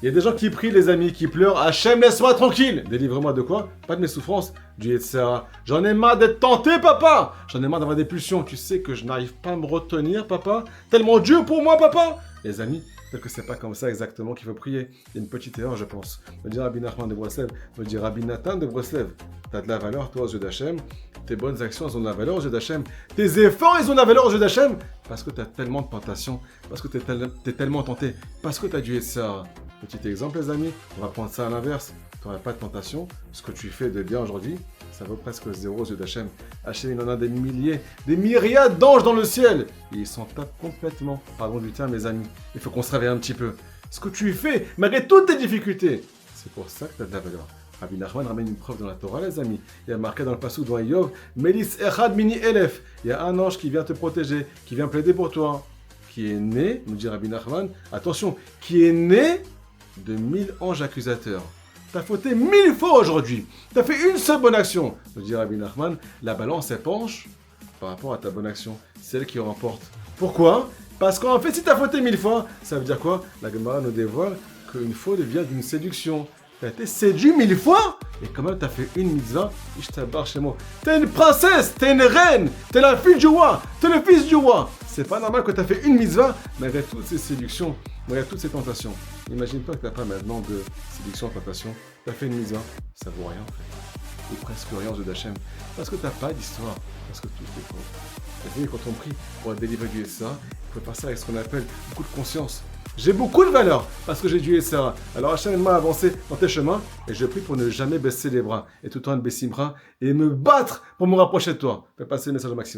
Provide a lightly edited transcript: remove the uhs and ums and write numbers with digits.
Il y a des gens qui prient, les amis, qui pleurent. Hachem, laisse-moi tranquille. Délivre-moi de quoi? Pas de mes souffrances, du Yetzirah. J'en ai marre d'être tenté, papa. J'en ai marre d'avoir des pulsions. Tu sais que je n'arrive pas à me retenir, papa. Tellement dur pour moi, papa. Les amis, peut-être que c'est pas comme ça exactement qu'il faut prier. Il y a une petite erreur, je pense. Me dit Rabbi Nachman de Breslev, me dit Rabbi Nathan de Breslev. T'as de la valeur, toi, aux yeux d'Hachem. Tes bonnes actions, elles ont de la valeur aux yeux d'Hachem. Tes efforts, ils ont de la valeur aux yeux d'Hachem. Parce que t'as tellement de tentations. Parce que t'es tellement tenté. Parce que t'as du Yetzirah. Petit exemple, les amis, on va prendre ça à l'inverse. Tu n'auras pas de tentation. Ce que tu fais de bien aujourd'hui, ça vaut presque zéro aux yeux d'Hachem. Hachem, il en a des milliers, des myriades d'anges dans le ciel. Et ils s'en tapent complètement. Pardon du terme, mes amis. Il faut qu'on se réveille un petit peu. Ce que tu fais, malgré toutes tes difficultés, c'est pour ça que tu as de la valeur. Rabbi Nachman ramène une preuve dans la Torah, les amis. Il y a marqué dans le passage dans Yov, Melis Echad Mini Elef. Il y a un ange qui vient te protéger, qui vient plaider pour toi, qui est né, nous dit Rabbi Nachman, attention, qui est né de 1000 anges accusateurs. T'as fauté 1000 fois aujourd'hui. T'as fait une seule bonne action. Nous dit Rabbi Nachman, la balance elle penche par rapport à ta bonne action. C'est elle qui remporte. Pourquoi? Parce qu'en fait, si t'as fauté 1000 fois, ça veut dire quoi? La Gemara nous dévoile qu'une faute vient d'une séduction. T'as été séduit 1000 fois et quand même t'as fait une mitzvah, je t'abarre chez moi. T'es une princesse, t'es une reine, t'es la fille du roi, t'es le fils du roi. C'est pas normal que t'as fait une mitzvah malgré toutes ces séductions, malgré toutes ces tentations. Imagine pas que t'as pas maintenant de séduction, tentation. T'as fait une mitzvah, ça vaut rien en fait. Ou presque rien aux yeux d'Hachem. Parce que t'as pas d'histoire, parce que tout est faux. Et quand on prie pour être délivré du SA, il faut faire ça avec ce qu'on appelle beaucoup de conscience. J'ai beaucoup de valeur parce que j'ai du SA. Alors Hachem m'a avancé dans tes chemins et je prie pour ne jamais baisser les bras et tout le temps baisser les bras et me battre pour me rapprocher de toi. Fais passer le message au maximum.